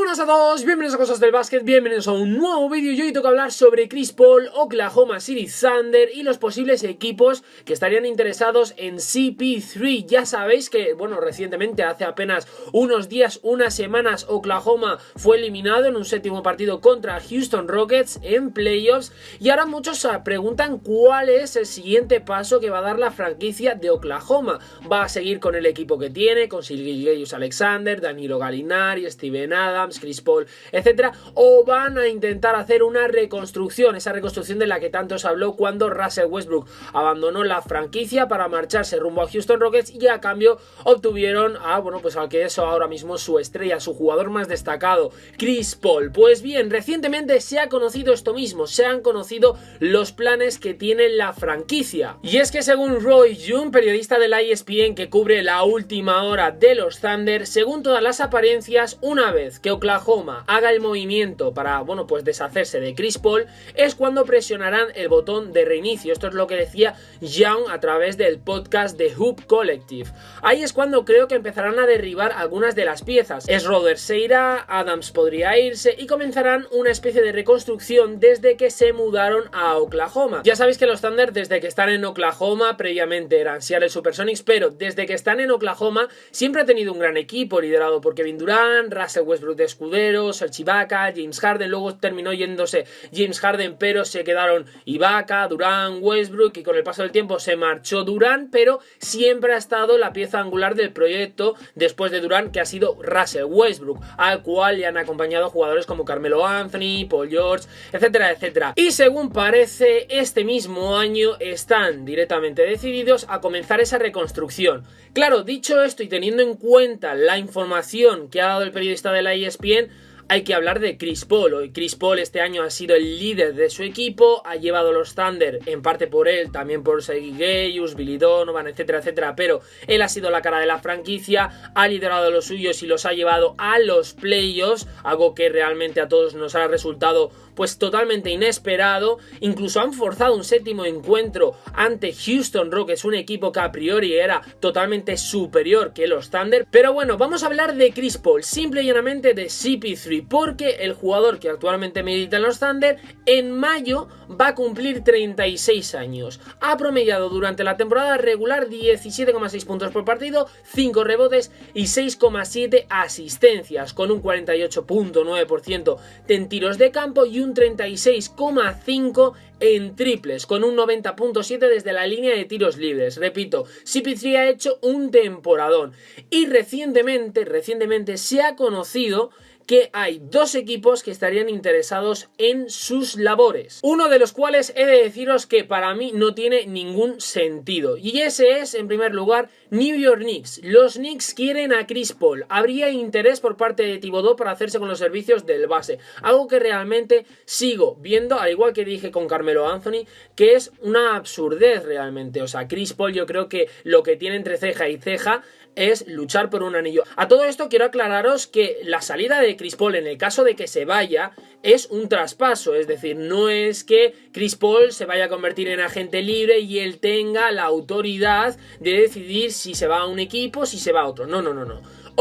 Buenas a todos, bienvenidos a Cosas del Básquet, bienvenidos a un nuevo vídeo. Y hoy toca hablar sobre Chris Paul, Oklahoma City Thunder y los posibles equipos que estarían interesados en CP3. Ya sabéis que, bueno, recientemente, hace apenas unos días, unas semanas, Oklahoma fue eliminado en un séptimo partido contra Houston Rockets en playoffs. Y ahora muchos se preguntan cuál es el siguiente paso que va a dar la franquicia de Oklahoma. ¿Va a seguir con el equipo que tiene, con Gilgeous-Alexander, Danilo Gallinari, Steven Adams, Chris Paul, etcétera, o van a intentar hacer una reconstrucción, esa reconstrucción de la que tanto se habló cuando Russell Westbrook abandonó la franquicia para marcharse rumbo a Houston Rockets y a cambio obtuvieron al que es ahora mismo su estrella, su jugador más destacado, Chris Paul? Pues bien, recientemente se ha conocido esto mismo, se han conocido los planes que tiene la franquicia. Y es que según Roy June, periodista de la ESPN que cubre la última hora de los Thunder, según todas las apariencias, una vez que Oklahoma haga el movimiento para, deshacerse de Chris Paul, es cuando presionarán el botón de reinicio. Esto es lo que decía Young a través del podcast de Hoop Collective. Ahí es cuando creo que empezarán a derribar algunas de las piezas. Schroeder se irá, Adams podría irse y comenzarán una especie de reconstrucción desde que se mudaron a Oklahoma. Ya sabéis que los Thunder, desde que están en Oklahoma, previamente eran Seattle Supersonics, pero desde que están en Oklahoma siempre ha tenido un gran equipo liderado por Kevin Durant, Russell Westbrook de escudero, Serge Ibaka, James Harden. Luego terminó yéndose James Harden, pero se quedaron Ibaka, Durant, Westbrook, y con el paso del tiempo se marchó Durant, pero siempre ha estado la pieza angular del proyecto después de Durant, que ha sido Russell Westbrook, al cual le han acompañado jugadores como Carmelo Anthony, Paul George, etcétera, etcétera. Y según parece, este mismo año están directamente decididos a comenzar esa reconstrucción. Claro, dicho esto y teniendo en cuenta la información que ha dado el periodista de la ESPN, hay que hablar de Chris Paul. Hoy Chris Paul este año ha sido el líder de su equipo, ha llevado a los Thunder, en parte por él, también por Gilgeous, Billy Donovan, etcétera, etcétera, pero él ha sido la cara de la franquicia, ha liderado a los suyos y los ha llevado a los playoffs, algo que realmente a todos nos ha resultado totalmente inesperado. Incluso han forzado un séptimo encuentro ante Houston Rockets, un equipo que a priori era totalmente superior que los Thunder. Pero bueno, vamos a hablar de Chris Paul, simple y llanamente de CP3, porque el jugador que actualmente milita en los Thunder en mayo va a cumplir 36 años. Ha promediado durante la temporada regular 17,6 puntos por partido, 5 rebotes y 6,7 asistencias, con un 48,9% en tiros de campo y un 36,5 en triples, con un 90,7 desde la línea de tiros libres. Repito, CP3 ha hecho un temporadón y recientemente se ha conocido que hay dos equipos que estarían interesados en sus labores. Uno de los cuales he de deciros que para mí no tiene ningún sentido. Y ese es, en primer lugar, New York Knicks. Los Knicks quieren a Chris Paul. Habría interés por parte de Thibodeau para hacerse con los servicios del base. Algo que realmente sigo viendo, al igual que dije con Carmelo Anthony, que es una absurdez realmente. O sea, Chris Paul, yo creo que lo que tiene entre ceja y ceja es luchar por un anillo. A todo esto quiero aclararos que la salida de Chris Paul, en el caso de que se vaya, es un traspaso, es decir, no es que Chris Paul se vaya a convertir en agente libre y él tenga la autoridad de decidir si se va a un equipo, si se va a otro. No.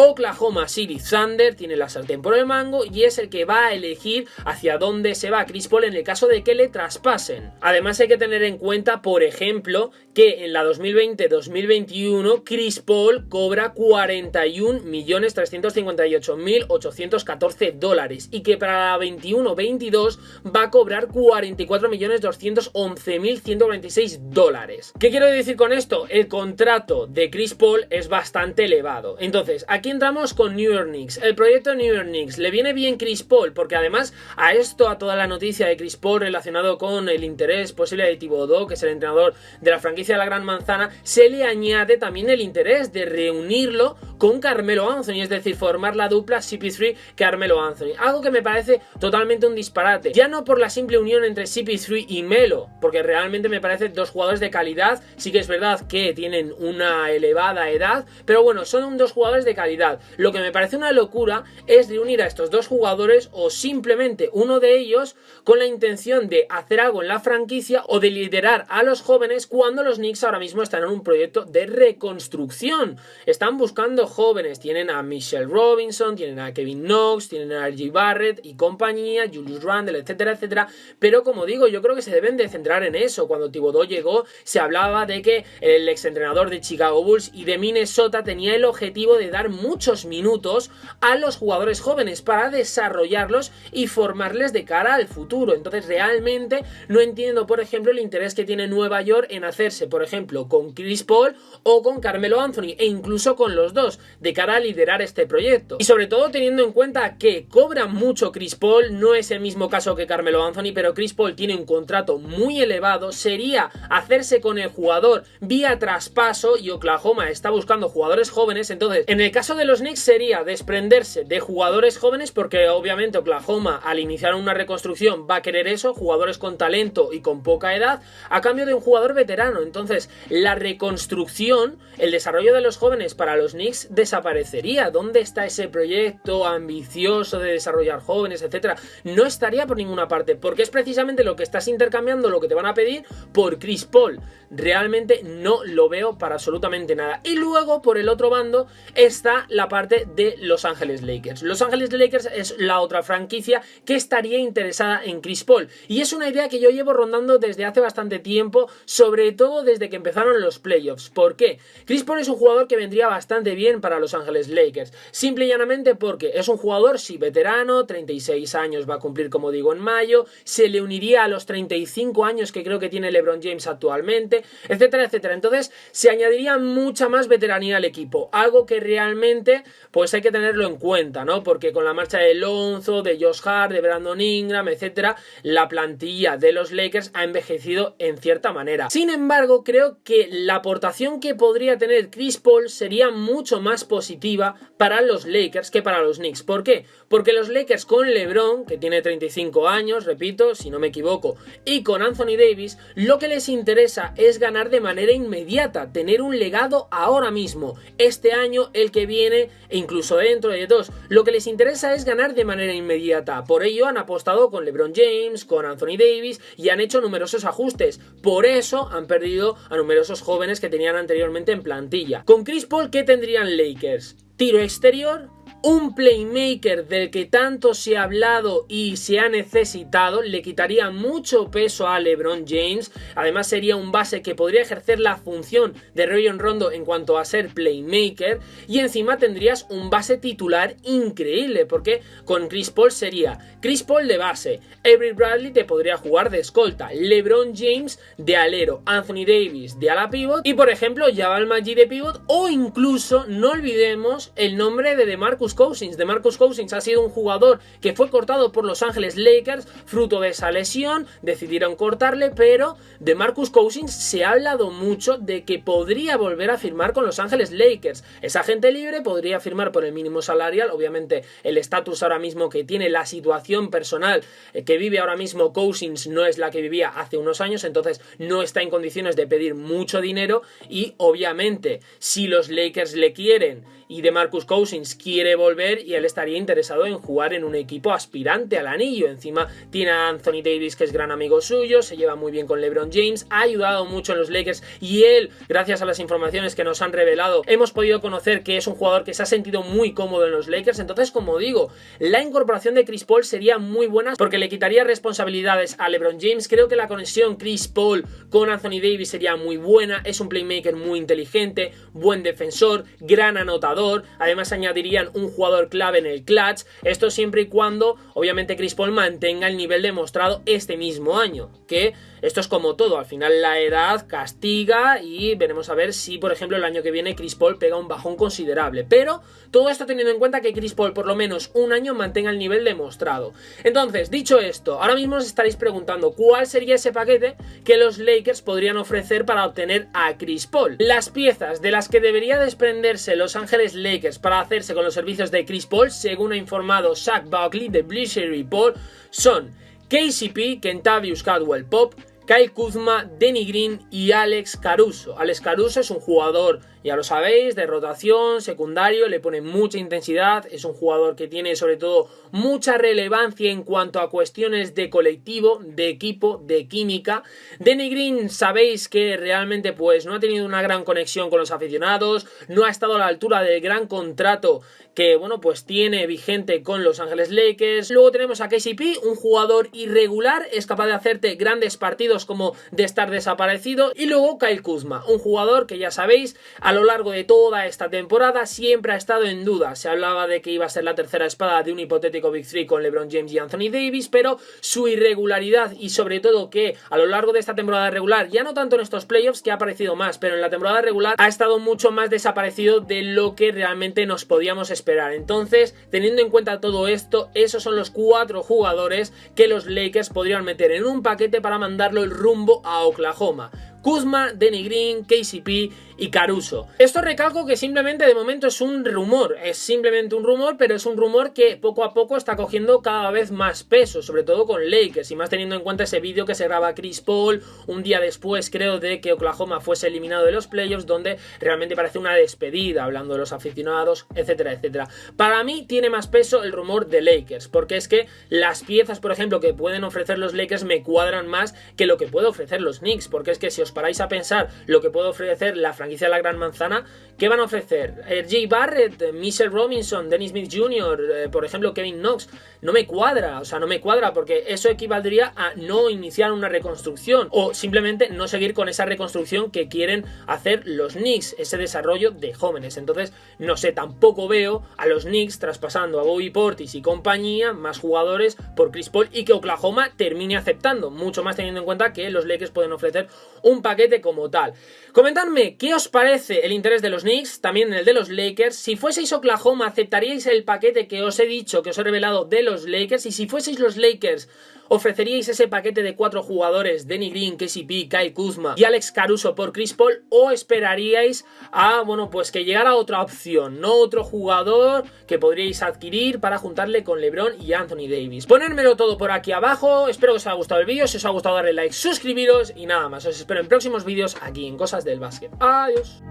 Oklahoma City Thunder tiene la sartén por el mango y es el que va a elegir hacia dónde se va Chris Paul en el caso de que le traspasen. Además hay que tener en cuenta, por ejemplo, que en la 2020-2021 Chris Paul cobra $41.358.814 y que para la 21-22 va a cobrar $44.211.146. ¿Qué quiero decir con esto? El contrato de Chris Paul es bastante elevado. Entonces, aquí entramos con New York Knicks. El proyecto New York Knicks, ¿le viene bien Chris Paul? Porque además a esto, a toda la noticia de Chris Paul relacionado con el interés posible de Thibodeau, que es el entrenador de la franquicia de la Gran Manzana, se le añade también el interés de reunirlo con Carmelo Anthony, es decir, formar la dupla CP3-Carmelo Anthony. Algo que me parece totalmente un disparate. Ya no por la simple unión entre CP3 y Melo, porque realmente me parecen dos jugadores de calidad. Sí que es verdad que tienen una elevada edad, pero bueno, son dos jugadores de calidad. Lo que me parece una locura es reunir a estos dos jugadores o simplemente uno de ellos con la intención de hacer algo en la franquicia o de liderar a los jóvenes cuando los los Knicks ahora mismo están en un proyecto de reconstrucción. Están buscando jóvenes, tienen a Mitchell Robinson, tienen a Kevin Knox, tienen a R.J. Barrett y compañía, Julius Randle, etcétera, etcétera. Pero como digo, yo creo que se deben de centrar en eso. Cuando Thibodeau llegó, se hablaba de que el exentrenador de Chicago Bulls y de Minnesota tenía el objetivo de dar muchos minutos a los jugadores jóvenes para desarrollarlos y formarles de cara al futuro. Entonces realmente no entiendo, por ejemplo, el interés que tiene Nueva York en hacerse, por ejemplo, con Chris Paul o con Carmelo Anthony, e incluso con los dos, de cara a liderar este proyecto. Y sobre todo teniendo en cuenta que cobra mucho Chris Paul, no es el mismo caso que Carmelo Anthony, pero Chris Paul tiene un contrato muy elevado, sería hacerse con el jugador vía traspaso y Oklahoma está buscando jugadores jóvenes. Entonces, en el caso de los Knicks sería desprenderse de jugadores jóvenes, porque obviamente Oklahoma al iniciar una reconstrucción va a querer eso, jugadores con talento y con poca edad, a cambio de un jugador veterano. Entonces, la reconstrucción, el desarrollo de los jóvenes para los Knicks desaparecería. ¿Dónde está ese proyecto ambicioso de desarrollar jóvenes, etcétera? No estaría por ninguna parte, porque es precisamente lo que estás intercambiando, lo que te van a pedir por Chris Paul. Realmente no lo veo para absolutamente nada. Y luego, por el otro bando, está la parte de Los Ángeles Lakers. Los Ángeles Lakers es la otra franquicia que estaría interesada en Chris Paul. Y es una idea que yo llevo rondando desde hace bastante tiempo, sobre todo desde que empezaron los playoffs. ¿Por qué? Chris Paul es un jugador que vendría bastante bien para Los Ángeles Lakers. Simple y llanamente porque es un jugador, sí, veterano, 36 años va a cumplir, como digo, en mayo. Se le uniría a los 35 años que creo que tiene LeBron James actualmente, etcétera, etcétera. Entonces se añadiría mucha más veteranía al equipo, algo que realmente pues hay que tenerlo en cuenta, ¿no? Porque con la marcha de Lonzo, de Josh Hart, de Brandon Ingram, etcétera, la plantilla de los Lakers ha envejecido en cierta manera. Sin embargo, creo que la aportación que podría tener Chris Paul sería mucho más positiva para los Lakers que para los Knicks. ¿Por qué? Porque los Lakers con LeBron, que tiene 35 años, repito, si no me equivoco, y con Anthony Davis, lo que les interesa es ganar de manera inmediata, tener un legado ahora mismo, este año, el que viene e incluso dentro de dos. Lo que les interesa es ganar de manera inmediata. Por ello han apostado con LeBron James, con Anthony Davis y han hecho numerosos ajustes. Por eso han perdido a numerosos jóvenes que tenían anteriormente en plantilla. Con Chris Paul, ¿qué tendrían Lakers? Tiro exterior, un playmaker del que tanto se ha hablado y se ha necesitado, le quitaría mucho peso a LeBron James. Además sería un base que podría ejercer la función de Rajon Rondo en cuanto a ser playmaker, y encima tendrías un base titular increíble, porque con Chris Paul sería Chris Paul de base, Avery Bradley te podría jugar de escolta, LeBron James de alero, Anthony Davis de ala pivot y por ejemplo Jabal Magid de pivot, o incluso no olvidemos el nombre de DeMarcus Cousins. DeMarcus Cousins ha sido un jugador que fue cortado por Los Ángeles Lakers fruto de esa lesión, decidieron cortarle, pero DeMarcus Cousins se ha hablado mucho de que podría volver a firmar con Los Ángeles Lakers. Es agente libre, podría firmar por el mínimo salarial. Obviamente el estatus ahora mismo que tiene, la situación personal que vive ahora mismo Cousins no es la que vivía hace unos años, entonces no está en condiciones de pedir mucho dinero, y obviamente si los Lakers le quieren y DeMarcus Cousins quiere volver, y él estaría interesado en jugar en un equipo aspirante al anillo. Encima tiene a Anthony Davis, que es gran amigo suyo, se lleva muy bien con LeBron James, ha ayudado mucho en los Lakers, y él, gracias a las informaciones que nos han revelado, hemos podido conocer que es un jugador que se ha sentido muy cómodo en los Lakers. Entonces, como digo, la incorporación de Chris Paul sería muy buena porque le quitaría responsabilidades a LeBron James. Creo que la conexión Chris Paul con Anthony Davis sería muy buena, es un playmaker muy inteligente, buen defensor, gran anotador. Además añadirían un jugador clave en el clutch, esto siempre y cuando obviamente Chris Paul mantenga el nivel demostrado este mismo año, que esto es como todo, al final la edad castiga, y veremos a ver si por ejemplo el año que viene Chris Paul pega un bajón considerable, pero todo esto teniendo en cuenta que Chris Paul por lo menos un año mantenga el nivel demostrado. Entonces, dicho esto, ahora mismo os estaréis preguntando cuál sería ese paquete que los Lakers podrían ofrecer para obtener a Chris Paul. Las piezas de las que debería desprenderse Los Ángeles Lakers para hacerse con los servicios de Chris Paul, según ha informado Zach Buckley de Bleacher Report, son KCP, Kentavious Caldwell-Pope, Kyle Kuzma, Danny Green y Alex Caruso. Alex Caruso es un jugador ya lo sabéis, de rotación, secundario, le pone mucha intensidad, es un jugador que tiene sobre todo mucha relevancia en cuanto a cuestiones de colectivo, de equipo, de química. Danny Green sabéis que realmente pues no ha tenido una gran conexión con los aficionados, no ha estado a la altura del gran contrato que bueno pues tiene vigente con Los Ángeles Lakers. Luego tenemos a KCP, un jugador irregular, es capaz de hacerte grandes partidos como de estar desaparecido. Y luego Kyle Kuzma, un jugador que ya sabéis a lo largo de toda esta temporada siempre ha estado en duda. Se hablaba de que iba a ser la tercera espada de un hipotético Big Three con LeBron James y Anthony Davis, pero su irregularidad y sobre todo que a lo largo de esta temporada regular, ya no tanto en estos playoffs que ha aparecido más, pero en la temporada regular ha estado mucho más desaparecido de lo que realmente nos podíamos esperar. Entonces, teniendo en cuenta todo esto, esos son los 4 jugadores que los Lakers podrían meter en un paquete para mandarlo el rumbo a Oklahoma. Kuzma, Danny Green, KCP y Caruso. Esto recalco que simplemente de momento es un rumor, es simplemente un rumor, pero es un rumor que poco a poco está cogiendo cada vez más peso, sobre todo con Lakers, y más teniendo en cuenta ese vídeo que se graba Chris Paul un día después, creo, de que Oklahoma fuese eliminado de los playoffs, donde realmente parece una despedida, hablando de los aficionados, etcétera, etcétera. Para mí tiene más peso el rumor de Lakers, porque es que las piezas, por ejemplo, que pueden ofrecer los Lakers me cuadran más que lo que puede ofrecer los Knicks, porque es que si os paráis a pensar lo que puede ofrecer la franquicia de la Gran Manzana, ¿qué van a ofrecer? Jay Barrett, Mitchell Robinson, Dennis Smith Jr., por ejemplo Kevin Knox, no me cuadra, o sea, no me cuadra porque eso equivaldría a no iniciar una reconstrucción o simplemente no seguir con esa reconstrucción que quieren hacer los Knicks, ese desarrollo de jóvenes. Entonces, no sé, tampoco veo a los Knicks traspasando a Bobby Portis y compañía más jugadores por Chris Paul y que Oklahoma termine aceptando, mucho más teniendo en cuenta que los Lakers pueden ofrecer un paquete como tal. Comentadme qué os parece el interés de los Knicks, también el de los Lakers. Si fueseis Oklahoma, ¿aceptaríais el paquete que os he dicho, que os he revelado de los Lakers? Y si fueseis los Lakers, ¿ofreceríais ese paquete de 4 jugadores, Danny Green, KCP, Kyle Kuzma y Alex Caruso por Chris Paul? ¿O esperaríais a, bueno, pues que llegara otra opción, no otro jugador que podríais adquirir para juntarle con LeBron y Anthony Davis? Ponérmelo todo por aquí abajo. Espero que os haya gustado el vídeo. Si os ha gustado, darle like, suscribiros y nada más. Os espero en próximos vídeos aquí en Cosas del Básquet. Adiós.